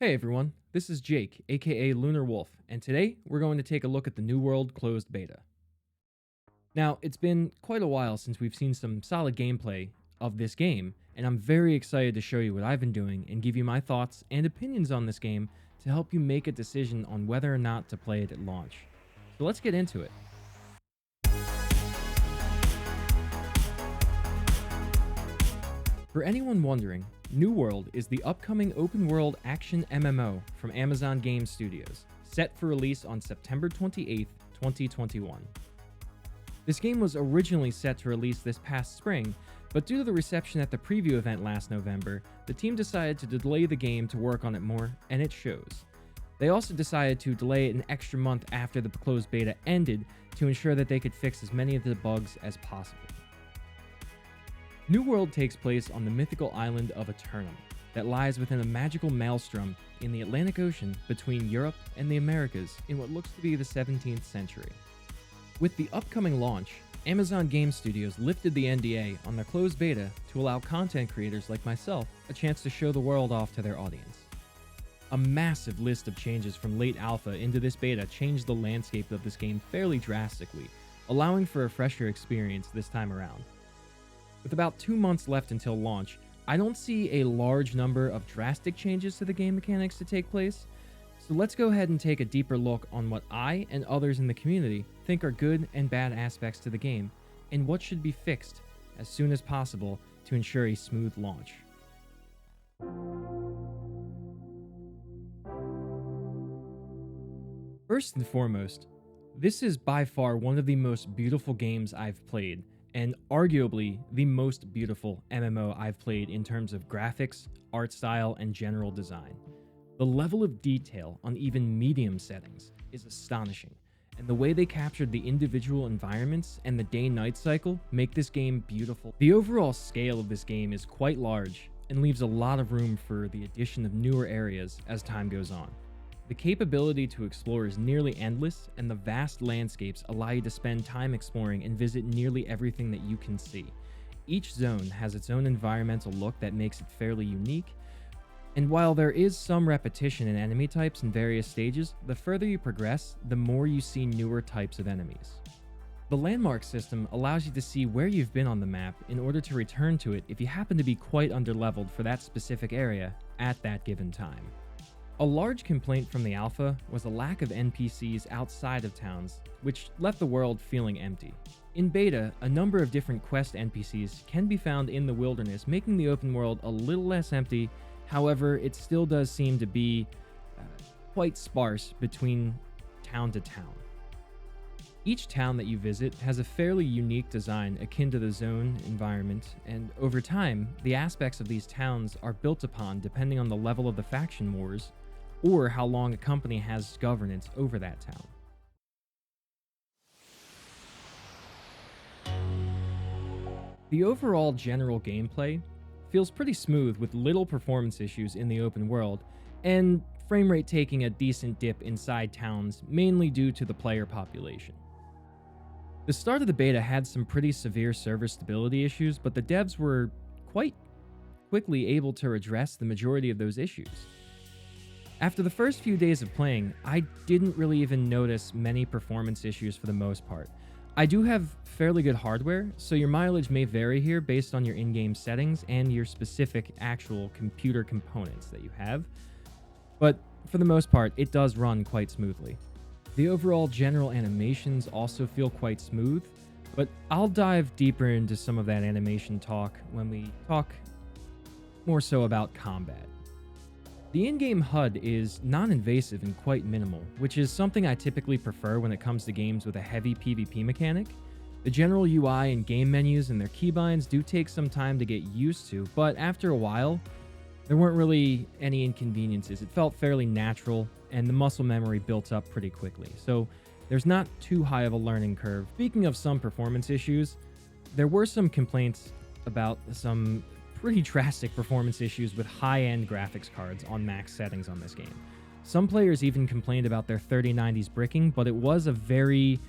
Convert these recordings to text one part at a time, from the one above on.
Hey everyone, this is Jake, aka Lunar Wolf, and today we're going to take a look at the New World closed beta. Now, it's been quite a while since we've seen some solid gameplay of this game, and I'm very excited to show you what I've been doing and give you my thoughts and opinions on this game to help you make a decision on whether or not to play it at launch. So let's get into it. For anyone wondering, New World is the upcoming open-world action MMO from Amazon Game Studios, set for release on September 28th, 2021. This game was originally set to release this past spring, but due to the reception at the preview event last November, the team decided to delay the game to work on it more, and it shows. They also decided to delay it an extra month after the closed beta ended to ensure that they could fix as many of the bugs as possible. New World takes place on the mythical island of Eternum that lies within a magical maelstrom in the Atlantic Ocean between Europe and the Americas in what looks to be the 17th century. With the upcoming launch, Amazon Game Studios lifted the NDA on their closed beta to allow content creators like myself a chance to show the world off to their audience. A massive list of changes from late alpha into this beta changed the landscape of this game fairly drastically, allowing for a fresher experience this time around. With about 2 months left until launch, I don't see a large number of drastic changes to the game mechanics to take place, so let's go ahead and take a deeper look on what I and others in the community think are good and bad aspects to the game, and what should be fixed as soon as possible to ensure a smooth launch. First and foremost, this is by far one of the most beautiful games I've played, and arguably the most beautiful MMO I've played in terms of graphics, art style, and general design. The level of detail on even medium settings is astonishing, and the way they captured the individual environments and the day-night cycle make this game beautiful. The overall scale of this game is quite large and leaves a lot of room for the addition of newer areas as time goes on. The capability to explore is nearly endless, and the vast landscapes allow you to spend time exploring and visit nearly everything that you can see. Each zone has its own environmental look that makes it fairly unique, and while there is some repetition in enemy types in various stages, the further you progress, the more you see newer types of enemies. The landmark system allows you to see where you've been on the map in order to return to it if you happen to be quite underleveled for that specific area at that given time. A large complaint from the alpha was a lack of NPCs outside of towns, which left the world feeling empty. In beta, a number of different quest NPCs can be found in the wilderness, making the open world a little less empty. However, it still does seem to be quite sparse between town to town. Each town that you visit has a fairly unique design akin to the zone environment, and over time, the aspects of these towns are built upon depending on the level of the faction wars or how long a company has governance over that town. The overall general gameplay feels pretty smooth with little performance issues in the open world, and frame rate taking a decent dip inside towns, mainly due to the player population. The start of the beta had some pretty severe server stability issues, but the devs were quite quickly able to address the majority of those issues. After the first few days of playing, I didn't really even notice many performance issues for the most part. I do have fairly good hardware, so your mileage may vary here based on your in-game settings and your specific actual computer components that you have, but for the most part, it does run quite smoothly. The overall general animations also feel quite smooth, but I'll dive deeper into some of that animation talk when we talk more so about combat. The in-game HUD is non-invasive and quite minimal, which is something I typically prefer when it comes to games with a heavy PvP mechanic. The general UI and game menus and their keybinds do take some time to get used to, but after a while, there weren't really any inconveniences. It felt fairly natural, and the muscle memory built up pretty quickly, so there's not too high of a learning curve. Speaking of some performance issues, there were some complaints about some pretty drastic performance issues with high-end graphics cards on max settings on this game. Some players even complained about their 3090s bricking, but it was a very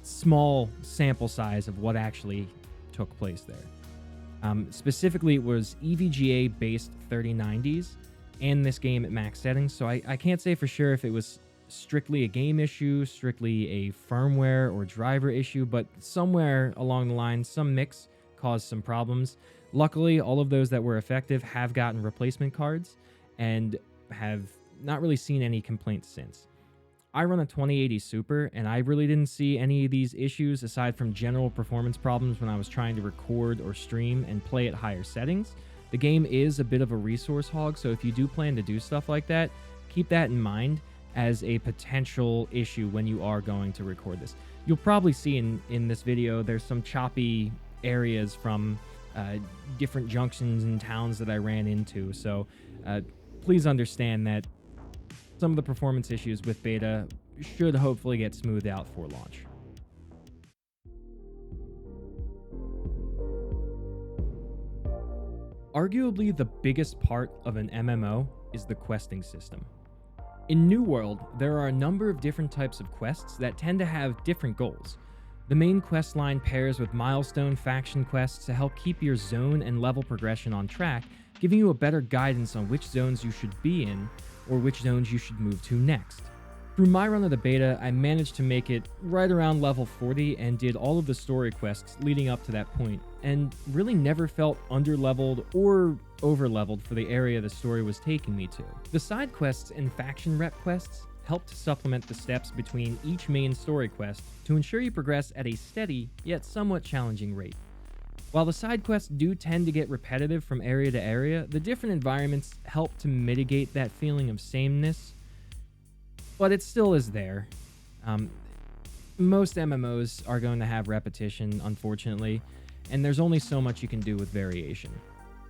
small sample size of what actually took place there. Specifically, it was EVGA-based 3090s, and this game at max settings, so I can't say for sure if it was strictly a game issue, strictly a firmware or driver issue, but somewhere along the line, some mix caused some problems. Luckily, all of those that were effective have gotten replacement cards and have not really seen any complaints since. I run a 2080 Super, and I really didn't see any of these issues aside from general performance problems when I was trying to record or stream and play at higher settings. The game is a bit of a resource hog, so if you do plan to do stuff like that, keep that in mind as a potential issue when you are going to record this. You'll probably see in this video there's some choppy areas from different junctions and towns that I ran into, so please understand that some of the performance issues with beta should hopefully get smoothed out for launch. Arguably the biggest part of an MMO is the questing system. In New World, there are a number of different types of quests that tend to have different goals. The main quest line pairs with milestone faction quests to help keep your zone and level progression on track, giving you a better guidance on which zones you should be in or which zones you should move to next. Through my run of the beta, I managed to make it right around level 40 and did all of the story quests leading up to that point, and really never felt underleveled or overleveled for the area the story was taking me to. The side quests and faction rep quests help to supplement the steps between each main story quest to ensure you progress at a steady yet somewhat challenging rate. While the side quests do tend to get repetitive from area to area, the different environments help to mitigate that feeling of sameness, but it still is there. Most MMOs are going to have repetition, unfortunately, and there's only so much you can do with variation.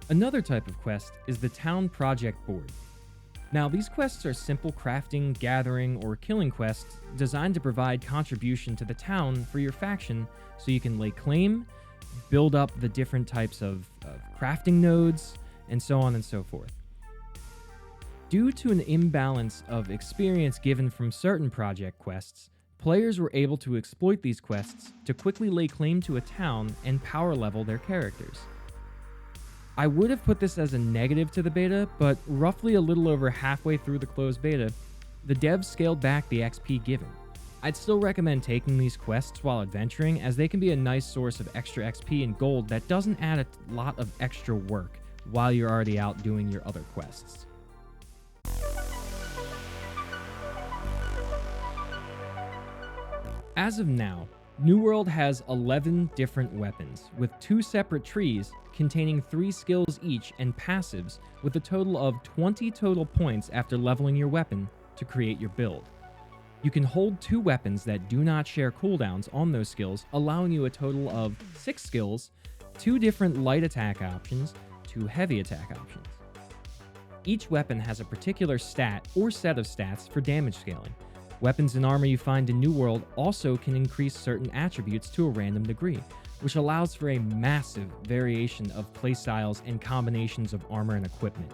Another type of quest is the Town Project Board. Now, these quests are simple crafting, gathering, or killing quests designed to provide contribution to the town for your faction so you can lay claim, build up the different types of crafting nodes, and so on and so forth. Due to an imbalance of experience given from certain project quests, players were able to exploit these quests to quickly lay claim to a town and power level their characters. I would have put this as a negative to the beta, but roughly a little over halfway through the closed beta, the devs scaled back the XP given. I'd still recommend taking these quests while adventuring, as they can be a nice source of extra XP and gold that doesn't add a lot of extra work while you're already out doing your other quests. As of now, New World has 11 different weapons, with 2 separate trees containing 3 skills each and passives, with a total of 20 total points after leveling your weapon to create your build. You can hold 2 weapons that do not share cooldowns on those skills, allowing you a total of 6 skills, 2 different light attack options, 2 heavy attack options. Each weapon has a particular stat or set of stats for damage scaling. Weapons and armor you find in New World also can increase certain attributes to a random degree, which allows for a massive variation of playstyles and combinations of armor and equipment.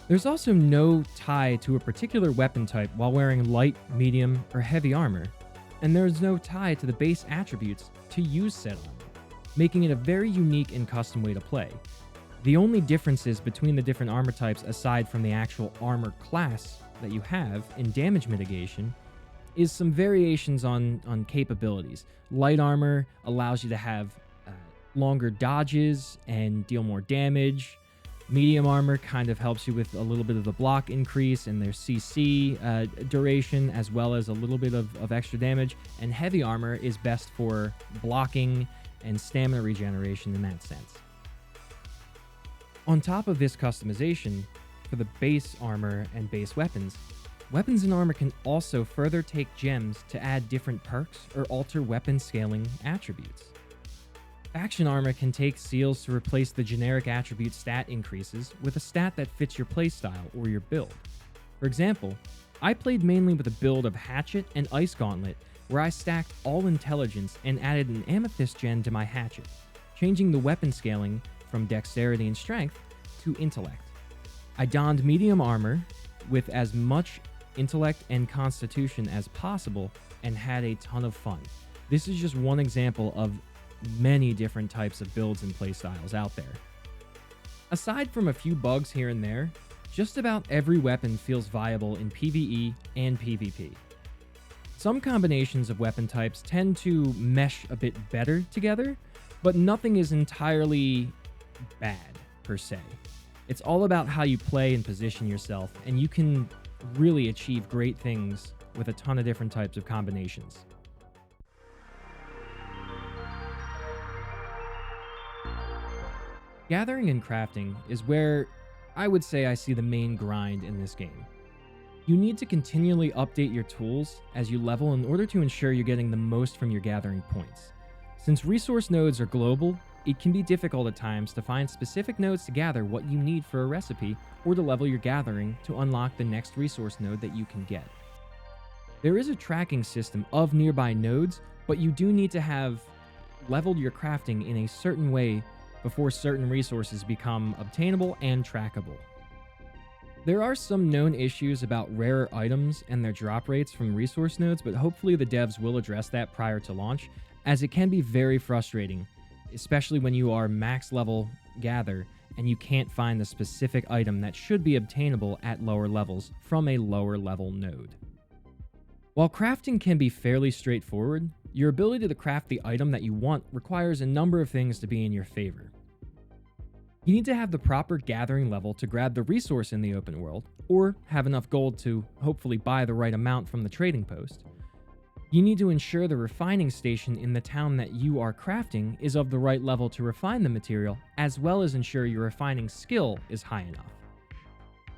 There's also no tie to a particular weapon type while wearing light, medium, or heavy armor, and there is no tie to the base attributes to use said armor, making it a very unique and custom way to play. The only differences between the different armor types aside from the actual armor class that you have in damage mitigation is some variations on capabilities. Light armor allows you to have longer dodges and deal more damage. Medium armor kind of helps you with a little bit of the block increase and their CC duration, as well as a little bit of extra damage. And heavy armor is best for blocking and stamina regeneration in that sense. On top of this customization, for the base armor and base weapons, weapons and armor can also further take gems to add different perks or alter weapon scaling attributes. Faction armor can take seals to replace the generic attribute stat increases with a stat that fits your playstyle or your build. For example, I played mainly with a build of Hatchet and Ice Gauntlet, where I stacked all intelligence and added an Amethyst gen to my Hatchet, changing the weapon scaling from dexterity and strength to intellect. I donned medium armor with as much intellect and constitution as possible and had a ton of fun. This is just one example of many different types of builds and playstyles out there. Aside from a few bugs here and there, Just about every weapon feels viable in PvE and PvP. Some combinations of weapon types tend to mesh a bit better together, but nothing is entirely bad, per se. It's all about how you play and position yourself, and you can really achieve great things with a ton of different types of combinations. Gathering and crafting is where I would say I see the main grind in this game. You need to continually update your tools as you level in order to ensure you're getting the most from your gathering points. Since resource nodes are global, it can be difficult at times to find specific nodes to gather what you need for a recipe or to level your gathering to unlock the next resource node that you can get. There is a tracking system of nearby nodes, but you do need to have leveled your crafting in a certain way before certain resources become obtainable and trackable. There are some known issues about rarer items and their drop rates from resource nodes, but hopefully the devs will address that prior to launch, as it can be very frustrating, especially when you are max level gather and you can't find the specific item that should be obtainable at lower levels from a lower level node. While crafting can be fairly straightforward, your ability to craft the item that you want requires a number of things to be in your favor. You need to have the proper gathering level to grab the resource in the open world, or have enough gold to hopefully buy the right amount from the trading post. You need to ensure the refining station in the town that you are crafting is of the right level to refine the material, as well as ensure your refining skill is high enough.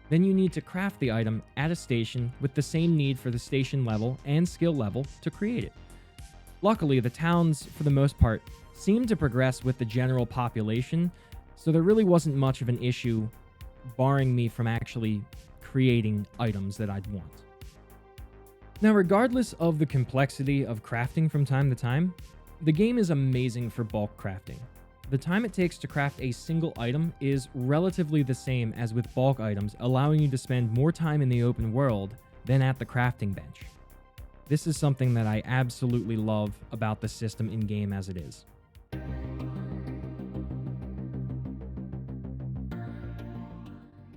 Then you need to craft the item at a station with the same need for the station level and skill level to create it. Luckily, the towns, for the most part, seem to progress with the general population, so there really wasn't much of an issue barring me from actually creating items that I'd want. Now, regardless of the complexity of crafting from time to time, the game is amazing for bulk crafting. The time it takes to craft a single item is relatively the same as with bulk items, allowing you to spend more time in the open world than at the crafting bench. This is something that I absolutely love about the system in-game as it is.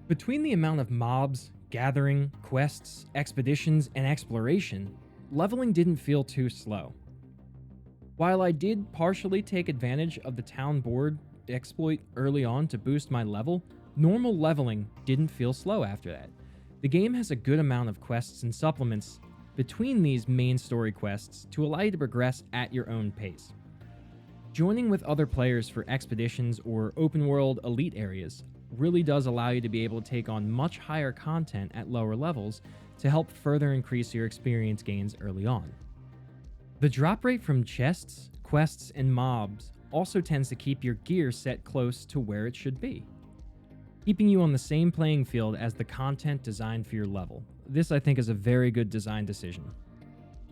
Between the amount of mobs, gathering, quests, expeditions, and exploration, leveling didn't feel too slow. While I did partially take advantage of the town board exploit early on to boost my level, normal leveling didn't feel slow after that. The game has a good amount of quests and supplements between these main story quests to allow you to progress at your own pace. Joining with other players for expeditions or open world elite areas really does allow you to be able to take on much higher content at lower levels to help further increase your experience gains early on. The drop rate from chests, quests, and mobs also tends to keep your gear set close to where it should be, keeping you on the same playing field as the content designed for your level. This, I think, is a very good design decision.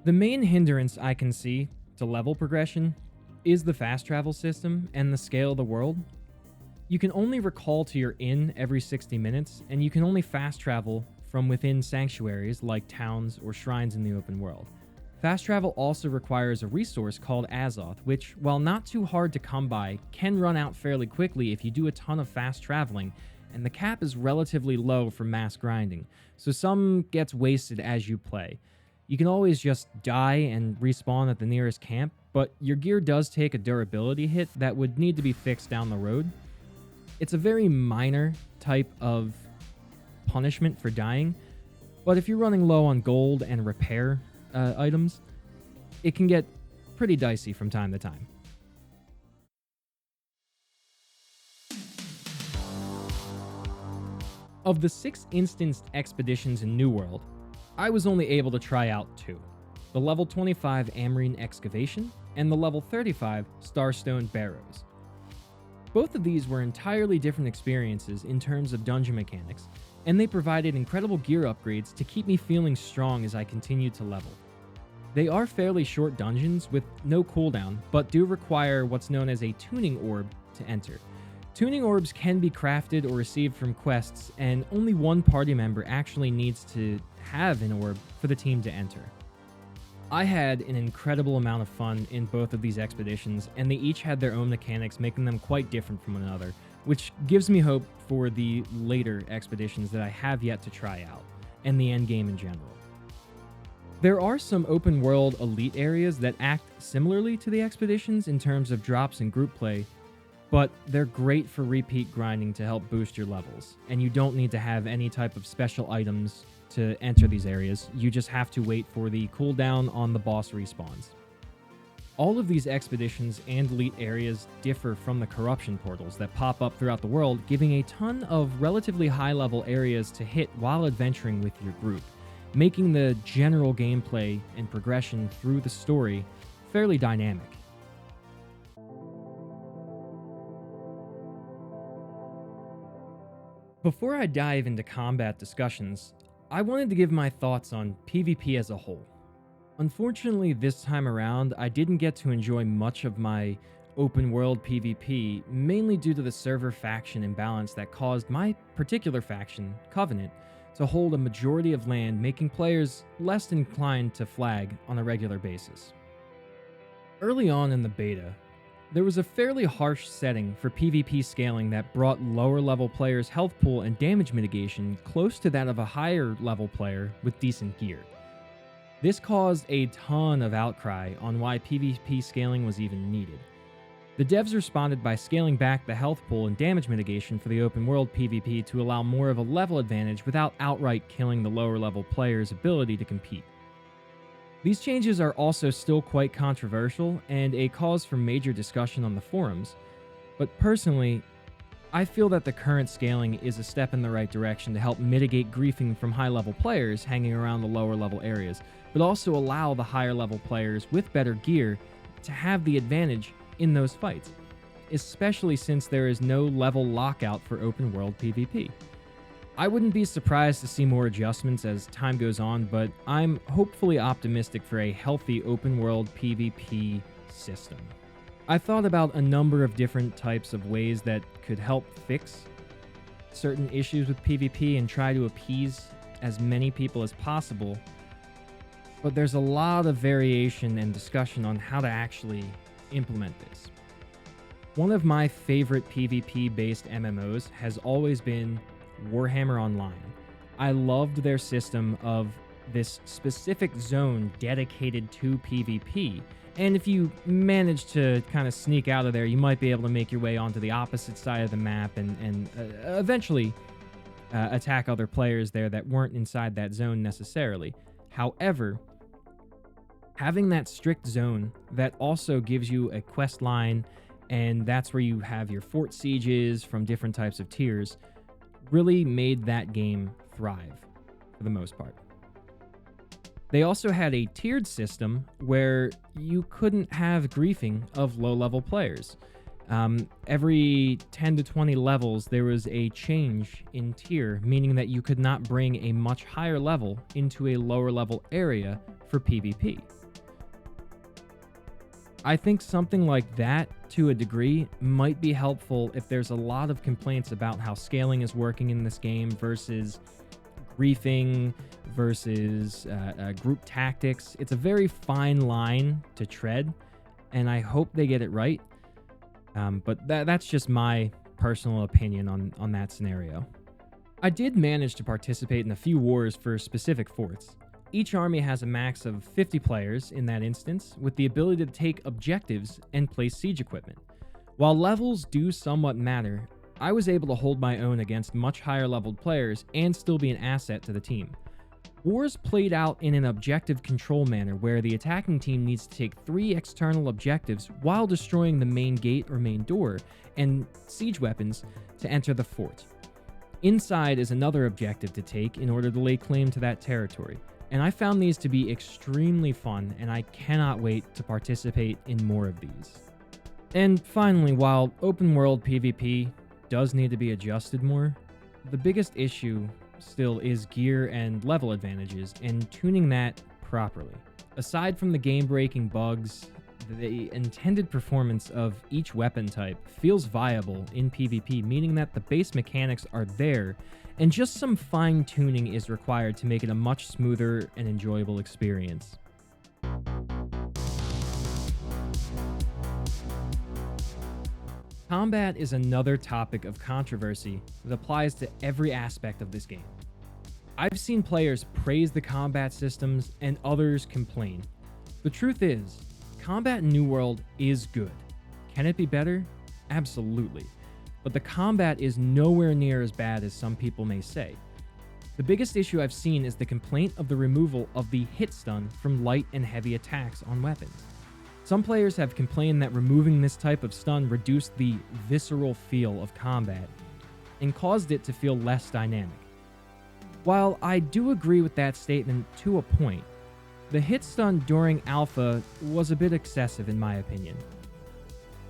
The main hindrance I can see to level progression is the fast travel system and the scale of the world. You can only recall to your inn every 60 minutes, and you can only fast travel from within sanctuaries like towns or shrines in the open world. Fast travel also requires a resource called Azoth, which, while not too hard to come by, can run out fairly quickly if you do a ton of fast traveling, and the cap is relatively low for mass grinding, so some gets wasted as you play. You can always just die and respawn at the nearest camp, but your gear does take a durability hit that would need to be fixed down the road. It's a very minor type of punishment for dying, but if you're running low on gold and repair items, it can get pretty dicey from time to time. Of the 6 instanced expeditions in New World, I was only able to try out 2. The level 25 Amarine Excavation and the level 35 Starstone Barrows. Both of these were entirely different experiences in terms of dungeon mechanics, and they provided incredible gear upgrades to keep me feeling strong as I continued to level. They are fairly short dungeons with no cooldown, but do require what's known as a tuning orb to enter. Tuning orbs can be crafted or received from quests, and only one party member actually needs to have an orb for the team to enter. I had an incredible amount of fun in both of these expeditions, and they each had their own mechanics, making them quite different from one another. which gives me hope for the later expeditions that I have yet to try out, and the endgame in general. There are some open world elite areas that act similarly to the expeditions in terms of drops and group play, but they're great for repeat grinding to help boost your levels, and you don't need to have any type of special items to enter these areas. You just have to wait for the cooldown on the boss respawns. All of these expeditions and elite areas differ from the corruption portals that pop up throughout the world, giving a ton of relatively high-level areas to hit while adventuring with your group, making the general gameplay and progression through the story fairly dynamic. Before I dive into combat discussions, I wanted to give my thoughts on PvP as a whole. Unfortunately, this time around, I didn't get to enjoy much of my open world PvP, mainly due to the server faction imbalance that caused my particular faction, Covenant, to hold a majority of land, making players less inclined to flag on a regular basis. Early on in the beta, there was a fairly harsh setting for PvP scaling that brought lower level players' health pool and damage mitigation close to that of a higher level player with decent gear. This caused a ton of outcry on why PvP scaling was even needed. The devs responded by scaling back the health pool and damage mitigation for the open world PvP to allow more of a level advantage without outright killing the lower level player's ability to compete. These changes are also still quite controversial and a cause for major discussion on the forums, but personally, I feel that the current scaling is a step in the right direction to help mitigate griefing from high-level players hanging around the lower-level areas, but also allow the higher-level players with better gear to have the advantage in those fights, especially since there is no level lockout for open-world PvP. I wouldn't be surprised to see more adjustments as time goes on, but I'm hopefully optimistic for a healthy open-world PvP system. I thought about a number of different types of ways that could help fix certain issues with PvP and try to appease as many people as possible, but there's a lot of variation and discussion on how to actually implement this. One of my favorite PvP-based MMOs has always been Warhammer Online. I loved their system of this specific zone dedicated to PvP, and if you manage to kind of sneak out of there, you might be able to make your way onto the opposite side of the map and eventually attack other players there that weren't inside that zone necessarily. However, having that strict zone that also gives you a quest line, and that's where you have your fort sieges from different types of tiers, really made that game thrive for the most part. They also had a tiered system where you couldn't have griefing of low-level players. Every 10 to 20 levels, there was a change in tier, meaning that you could not bring a much higher level into a lower-level area for PvP. I think something like that, to a degree, might be helpful if there's a lot of complaints about how scaling is working in this game versus griefing versus group tactics. It's a very fine line to tread, and I hope they get it right. But that's just my personal opinion on that scenario. I did manage to participate in a few wars for specific forts. Each army has a max of 50 players in that instance, with the ability to take objectives and place siege equipment. While levels do somewhat matter, I was able to hold my own against much higher leveled players and still be an asset to the team. Wars played out in an objective control manner where the attacking team needs to take 3 external objectives while destroying the main gate or main door and siege weapons to enter the fort. Inside is another objective to take in order to lay claim to that territory, and I found these to be extremely fun, and I cannot wait to participate in more of these. And finally, while open world PvP does need to be adjusted more, the biggest issue still is gear and level advantages and tuning that properly. Aside from the game-breaking bugs, the intended performance of each weapon type feels viable in PvP, meaning that the base mechanics are there, and just some fine-tuning is required to make it a much smoother and enjoyable experience. Combat is another topic of controversy that applies to every aspect of this game. I've seen players praise the combat systems and others complain. The truth is, combat in New World is good. Can it be better? Absolutely. But the combat is nowhere near as bad as some people may say. The biggest issue I've seen is the complaint of the removal of the hit stun from light and heavy attacks on weapons. Some players have complained that removing this type of stun reduced the visceral feel of combat and caused it to feel less dynamic. While I do agree with that statement to a point, the hit stun during Alpha was a bit excessive in my opinion.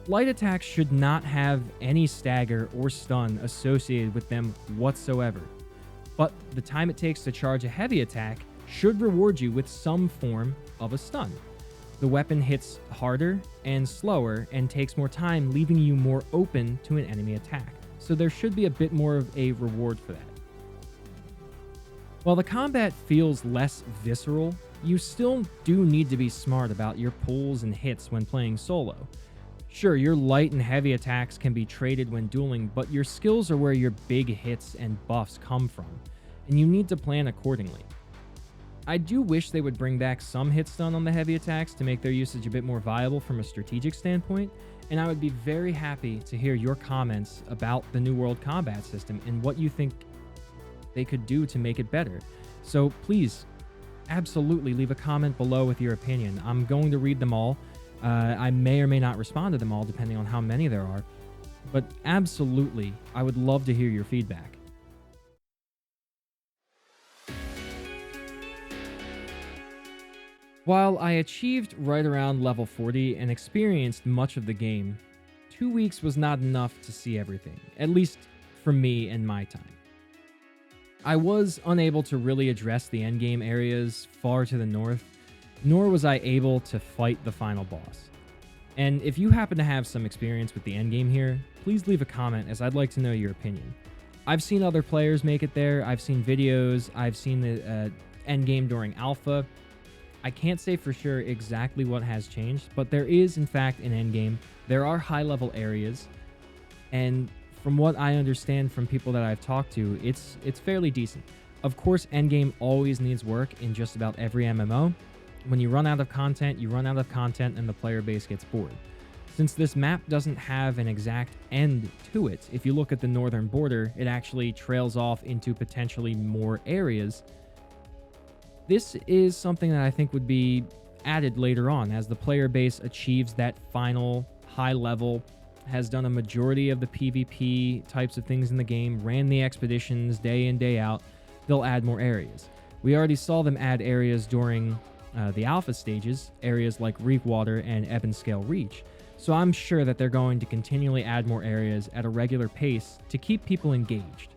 Light attacks should not have any stagger or stun associated with them whatsoever, but the time it takes to charge a heavy attack should reward you with some form of a stun. The weapon hits harder and slower and takes more time, leaving you more open to an enemy attack, so there should be a bit more of a reward for that. While the combat feels less visceral, you still do need to be smart about your pulls and hits when playing solo. Sure, your light and heavy attacks can be traded when dueling, but your skills are where your big hits and buffs come from, and you need to plan accordingly. I do wish they would bring back some hit stun on the heavy attacks to make their usage a bit more viable from a strategic standpoint, and I would be very happy to hear your comments about the New World combat system and what you think they could do to make it better. So please, absolutely leave a comment below with your opinion. I'm going to read them all. I may or may not respond to them all depending on how many there are, but absolutely, I would love to hear your feedback. While I achieved right around level 40 and experienced much of the game, 2 weeks was not enough to see everything, at least for me and my time. I was unable to really address the endgame areas far to the north, nor was I able to fight the final boss. And if you happen to have some experience with the endgame here, please leave a comment as I'd like to know your opinion. I've seen other players make it there, I've seen videos, I've seen the endgame during alpha. I can't say for sure exactly what has changed, but there is in fact an endgame. There are high-level areas, and from what I understand from people that I've talked to, it's fairly decent. Of course, endgame always needs work in just about every MMO. When you run out of content, you run out of content and the player base gets bored. Since this map doesn't have an exact end to it, if you look at the northern border, it actually trails off into potentially more areas. This is something that I think would be added later on as the player base achieves that final high level, has done a majority of the PvP types of things in the game, ran the expeditions day in, day out. They'll add more areas. We already saw them add areas during the alpha stages, areas like Reekwater and Ebonscale Reach. So I'm sure that they're going to continually add more areas at a regular pace to keep people engaged.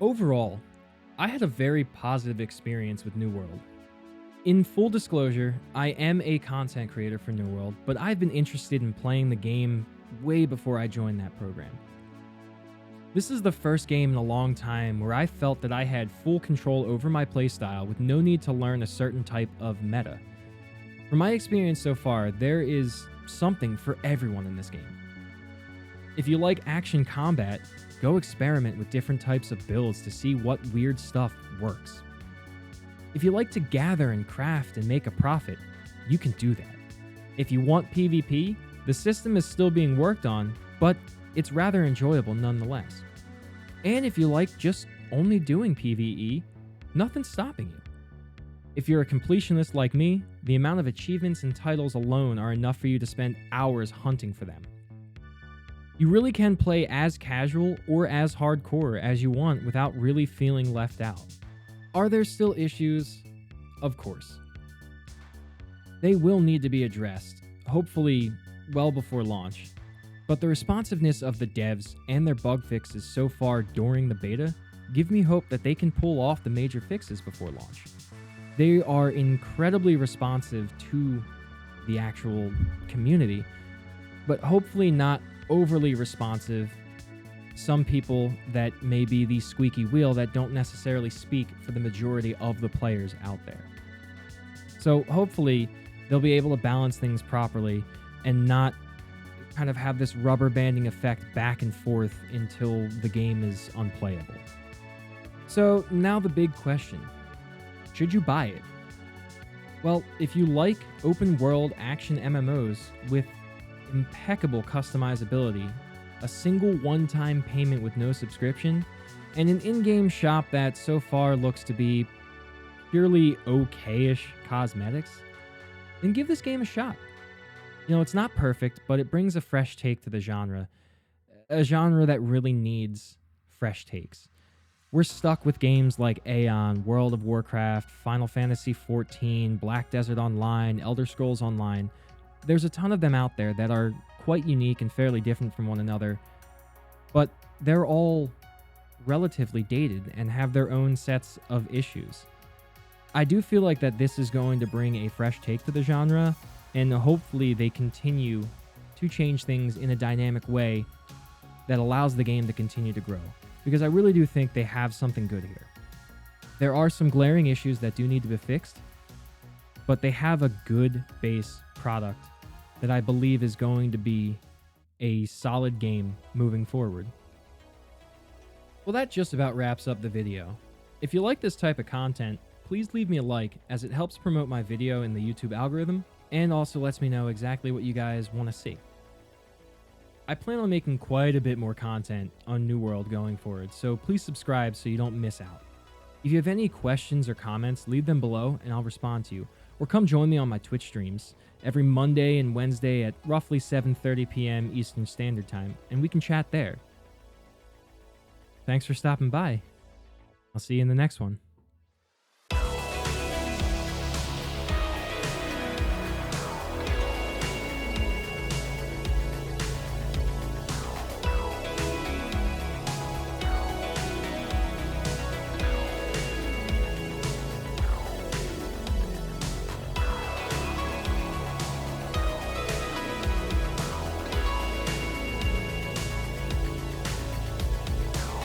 Overall, I had a very positive experience with New World. In full disclosure, I am a content creator for New World, but I've been interested in playing the game way before I joined that program. This is the first game in a long time where I felt that I had full control over my playstyle with no need to learn a certain type of meta. From my experience so far, there is something for everyone in this game. If you like action combat, go experiment with different types of builds to see what weird stuff works. If you like to gather and craft and make a profit, you can do that. If you want PvP, the system is still being worked on, but it's rather enjoyable nonetheless. And if you like just only doing PvE, nothing's stopping you. If you're a completionist like me, the amount of achievements and titles alone are enough for you to spend hours hunting for them. You really can play as casual or as hardcore as you want without really feeling left out. Are there still issues? Of course. They will need to be addressed, hopefully well before launch. But the responsiveness of the devs and their bug fixes so far during the beta give me hope that they can pull off the major fixes before launch. They are incredibly responsive to the actual community, but hopefully not overly responsive. Some people that may be the squeaky wheel that don't necessarily speak for the majority of the players out there. So hopefully they'll be able to balance things properly and not kind of have this rubber banding effect back and forth until the game is unplayable. So now the big question, should you buy it? Well, if you like open world action MMOs with impeccable customizability, a single one-time payment with no subscription, and an in-game shop that so far looks to be purely okay-ish cosmetics, then give this game a shot. You know, it's not perfect, but it brings a fresh take to the genre, a genre that really needs fresh takes. We're stuck with games like Aeon, World of Warcraft, Final Fantasy XIV, Black Desert Online, Elder Scrolls Online. There's a ton of them out there that are quite unique and fairly different from one another, but they're all relatively dated and have their own sets of issues. I do feel like that this is going to bring a fresh take to the genre, and hopefully they continue to change things in a dynamic way that allows the game to continue to grow, because I really do think they have something good here. There are some glaring issues that do need to be fixed, but they have a good base product that I believe is going to be a solid game moving forward. Well, that just about wraps up the video. If you like this type of content, please leave me a like, as it helps promote my video in the YouTube algorithm and also lets me know exactly what you guys want to see. I plan on making quite a bit more content on New World going forward, so please subscribe so you don't miss out. If you have any questions or comments, leave them below and I'll respond to you. Or come join me on my Twitch streams every Monday and Wednesday at roughly 7:30 p.m. Eastern Standard Time, and we can chat there. Thanks for stopping by. I'll see you in the next one.